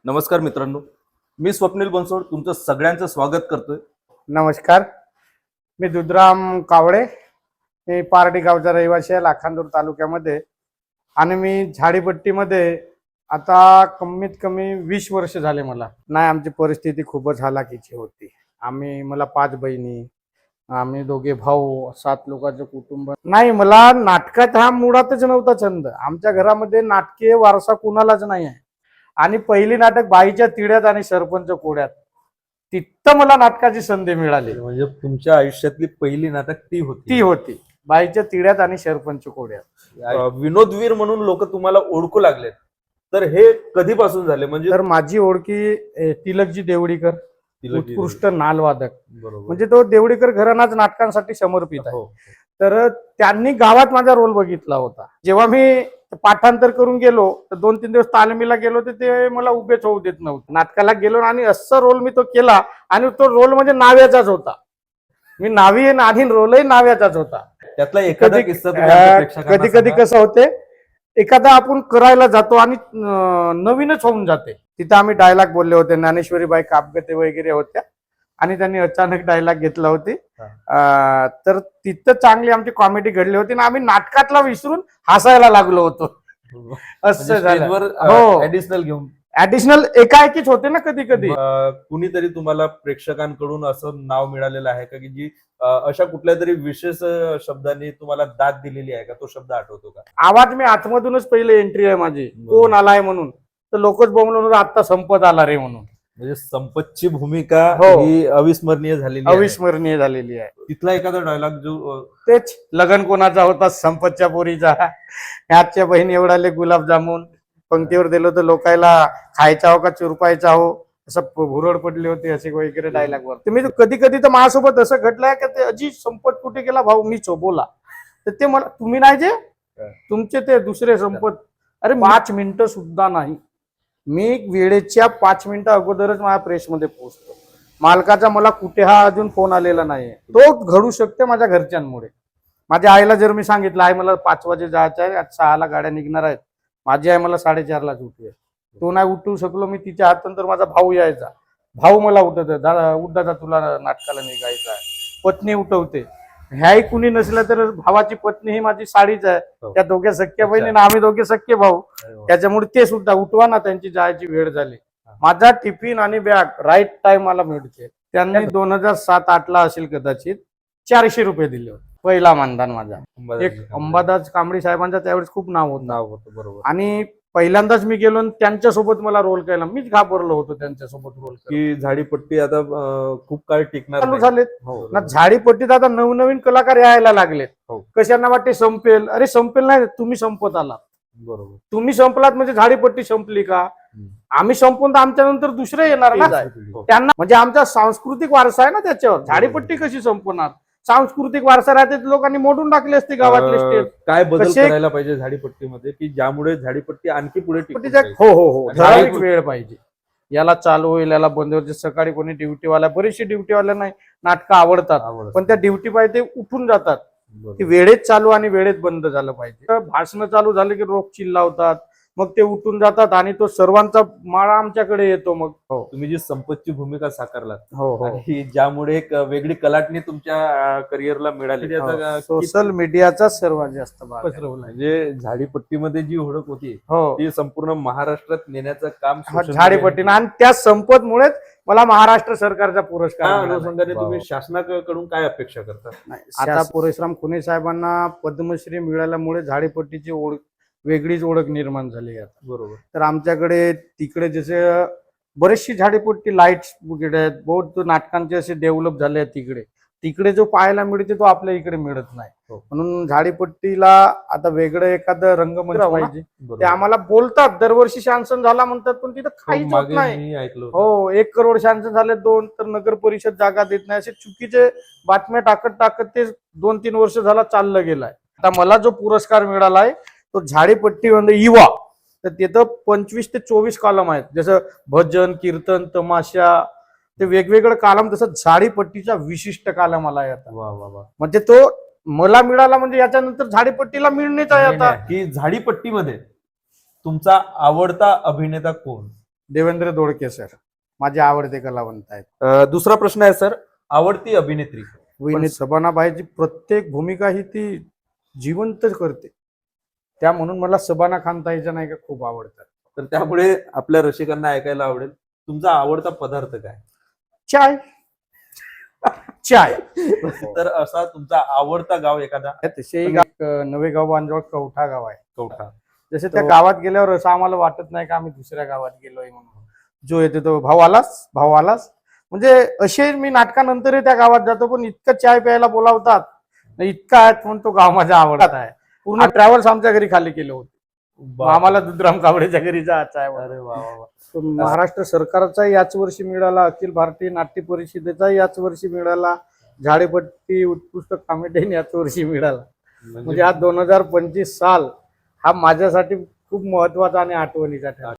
नमस्कार मित्रांनो, मी स्वप्नील बनसोड तुमचं सगळ्यांचं स्वागत करतोय. नमस्कार. मी दुधराम कावळे. मी पारडी गावचा रहिवासी आहे, लाखांदूर तालुक्यामध्ये. आणि मी झाडीपट्टीमध्ये आता कमीत कमी 20 वर्ष झाले मला. नाही, आमची परिस्थिती खूपच हालाकीची होती. मला 5 बहिणी, आम्ही दोघे भाऊ, 7 लोकांचं कुटुंब. नाही, मला नाटकात हा मुळातच नव्हता छंद. आमच्या घरामध्ये नाटकीय वारसा कुणालाच नाही आहे. आणि पहिली नाटक बाईच्या तिड्यात आणि सरपंच कोड्यात, तिथं मला नाटकाची संधी मिळाली. म्हणजे तुमच्या आयुष्यातली पहिली नाटक ती होती बाईच्या तिड्यात आणि सरपंच कोड्यात. विनोदवीर म्हणून लोक तुम्हाला ओळखू लागले, तर हे कधीपासून झाले? म्हणजे तर माझी ओळखी तिलकजी देवडीकर, उत्कृष्ट नालवादक. बरोबर. म्हणजे तो देवडीकर घराणाच नाटकांसाठी समर्पित आहे. हो. तर त्यांनी गावात माझा रोल बघितला होता. जेव्हा मी पाठांतर करून गेलो तर 2-3 दिवस तालमीला गेलो तर ते मला उभेच होऊ देत नव्हते. नाटकाला गेलो आणि असा रोल मी तो केला, आणि तो रोल म्हणजे नाव्याचाच होता. मी नावी आणि रोलही नाव्याचाच होता. त्यातला एखादा किस्सा तुम्ही प्रेक्षकांना कधी कधी सांगा. कसं होते, एखादा आपण करायला जातो आणि नवीनच होऊन जाते. तिथं आम्ही डायलॉग बोलले होते, ज्ञानेश्वरीबाई कापगते वगैरे होत्या, आणि त्यांनी अचानक डायलॉग घेतला होती. तर तिथं चांगली आमची कॉमेडी घडली होती, आणि आम्ही नाटकातला विसरून हसायला लागलो होतो. असं म्हणजे झालं. स्टेजवर हो. ऍडिशनल घेऊन ऍडिशनल एकाएकीच होते ना कधी कधी. कुणीतरी तुम्हाला प्रेक्षकांकडून असं नाव मिळालेलं आहे का की जी अशा कुठल्या तरी विशेष शब्दांनी तुम्हाला दाद दिलेली आहे का? तो शब्द आठवतो का? आवाज मी आतमधूनच पहिले एंट्री आहे माझी, कोण आलाय म्हणून. तर लोकच बोलून आता संपत आला रे म्हणून. म्हणजे संपतची भूमिका हो. ही अविस्मरणीय झालेली आहे. अविस्मरणीय झालेली आहे. तिथला एखादा डायलॉग जो तेच, लगन कोणाचा होता? संपतच्या पोरीचा. ह्याच्या बहीण एवढाले गुलाबजामुन पंक्तीवर दिलो तर लोकायला खायचा हो का चुरपायचा हो, असं भुरड पडले होते, असे वगैरे डायलॉग वर. तुम्ही कधी कधी तर माझ्यासोबत असं घडलंय की ते अजी संपत कुठे गेला भाऊ, मीच हो बोला. तर ते मला, तुम्ही नाही जे तुमचे ते दुसरे संपत. अरे 5 मिनिटं सुद्धा नाही, मी वेळेच्या 5 मिनिटं अगोदरच माझ्या प्रेसमध्ये पोहोचतो. मालकाचा मला कुठे हा अजून फोन आलेला नाहीये. तो घडू शकते माझ्या घरच्यांमुळे. माझ्या आईला जर मी सांगितलं, आई मला 5 वाजे जायचं आहे, आज 6ला गाड्या निघणार आहेत, माझी आई मला 4:30लाच उठवे. तो नाही उठवू शकलो मी, तिच्या हातनंतर माझा भाऊ यायचा. भाऊ मला उठवत, दादा उठ दादा, तुला नाटकाला निघायचं आहे. पत्नी उठवते. ह्याही कुणी नसलं तर भावाची पत्नी ही माझी साडीच आहे. त्या दोघे सख्या बहिणी ना आम्ही दोघे सख्खे भाऊ. त्याच्यामुळे ते सुद्धा उठवा ना, त्यांची जायची वेळ झाली. माझा टिफिन आणि बॅग राईट टाइम मला मिळते. त्यांनी 2007-8ला असेल कदाचित 400 रुपये दिले होते. पहिला मानधन माझा. एक अंबादास कांबळी साहेबांचा त्यावेळेस खूप नाव होतं. बरोबर. आणि पहिल्यांदाच मी गेलो आणि त्यांच्यासोबत मला रोल केला. मीच घाबरलो होतो त्यांच्यासोबत रोल की झाडीपट्टी आता खूप काळ टिकणार चालू नाही. झालेत हो. ना. झाडीपट्टीत आता नवनवीन कलाकार यायला लागलेत. हो. कशांना वाटते संपेल? अरे संपेल नाही, तुम्ही संपत आलात. बरोबर. तुम्ही संपलात म्हणजे झाडीपट्टी संपली का? आम्ही संपून तर आमच्या नंतर दुसरे येणार ना. हो. त्यांना म्हणजे आमचा सांस्कृतिक वारसा आहे ना त्याच्यावर. झाडीपट्टी कशी संपणार? सांस्कृतिक वारसा राहते, लोकांनी मोडून टाकले असते गावातले स्टेज. काय बदल कसे- करायला पाहिजे झाडीपट्टीमध्ये की ज्यामुळे झाडीपट्टी आणखी पुढे टिकून पट्टीचा राहील? हो हो हो आणि ठराविक झाडी- वेळ पाहिजे. याला चालू होईल, याला बंद होईल. सकाळी कोणी ड्युटीवाला, बरेचसे ड्युटीवाले नाही नाटकं आवडतात, पण त्या ड्युटी पाहिजे ते उठून जातात. बरोबर. ती वेळेत चालू आणि वेळेत बंद झालं पाहिजे. भाषण चालू झाले की रोग चिल्लावतात, मग ते उठून जातात आणि तो सर्वांचा माळा आमच्याकडे येतो. मग तुम्ही जी संपतची भूमिका साकारलात हो हो आणि ज्यामुळे एक वेगळी कलाटणी तुमच्या करिअरला मिळाली, आता सोशल मीडियाचा सर्वात जास्त भाग आहे. पसरवला. म्हणजे झाडीपट्टीमध्ये जी ओळख होती हो, ती संपूर्ण महाराष्ट्रात नेण्याचं काम social झाडीपट्टीनं. आणि त्या संपतमुळेच मला महाराष्ट्र सरकारचा media- पुरस्कार त्या मिळाला. अनुषंगाने तुम्ही शासनाकडून काय अपेक्षा करता? आता परशुराम खुने साहेबांना पद्मश्री मिळाल्यामुळे झाडीपट्टीची ओळख, वेगळीच ओळख निर्माण झाली आता. बरोबर. तर आमच्याकडे तिकडे जसे बरेचशी झाडीपट्टी लाईट्स वगैरे आहेत, बहुत नाटकांचे असे डेव्हलप झाले आहेत तिकडे. तिकडे जो पाहायला मिळते तो आपल्या इकडे मिळत नाही. हो. म्हणून झाडीपट्टीला आता वेगळं एखादं रंगमंच पाहिजे. बरोबर. ते आम्हाला बोलतात दरवर्षी शासन झाला म्हणतात, पण तिथं हो, काहीच होत मागे नाही. मी ऐकलं होतं. हो, 1 करोड शासन झाले, 2 तर नगर परिषद जागा देत नाही, असे चुकीचे बातम्या टाकत ते 2-3 वर्ष झाला चाललं गेलाय. आता मला जो पुरस्कार मिळालाय तो झाडीपट्टीमध्ये युवा, तर तिथं 25 ते 24 कॉलम आहेत. जसं भजन, कीर्तन, तमाशा, ते वेगवेगळं कालम. तसं झाडीपट्टीचा विशिष्ट कालम आलाय आता. वा वा वा. म्हणजे तो मला मिळाला म्हणजे याच्यानंतर झाडीपट्टीला मिळणेच आहे आता. की झाडीपट्टीमध्ये तुमचा आवडता अभिनेता कोण? देवेंद्र दोडके सर माझे आवडते कलावंत आहेत. दुसरा प्रश्न आहे सर, आवडती अभिनेत्री. पण सबानाबाईची प्रत्येक भूमिका ही ती जिवंत करते, त्या म्हणून मला सबाना खान ताईच्या नाही का खूप आवडतात. तर त्यामुळे आपल्या रसिकांना ऐकायला आवडेल, तुमचा आवडता पदार्थ काय? चाय चाय. तर असा तुमचा आवडता गाव एखादा? तसेही नवे गाव बांजवळ कवठा गाव आहे. कवठा. जसे त्या गावात गेल्यावर असं आम्हाला वाटत नाही का आम्ही दुसऱ्या गावात गेलोय म्हणून. जो येते तो भाऊ आलास म्हणजे असे मी नाटकानंतरही त्या गावात जातो, पण इतकं चाय प्यायला बोलावतात इतका आहे म्हणून तो गाव माझा आवडत आहे. पूर्ण ट्रॅव्हल्स आमच्या घरी खाली केले होते. आम्हाला दुधराम कावडेच्या घरी जायचं आहे. अरे वा वा वा. महाराष्ट्र सरकारचा याच वर्षी मिळाला, अखिल भारतीय नाट्य परिषदेचा याच वर्षी मिळाला, झाडेपट्टी उत्कृष्ट कॉमेडियन याच वर्षी मिळाला. म्हणजे हा 2025 साल हा माझ्यासाठी खूप महत्वाचा आणि आठवणीचा ठरला.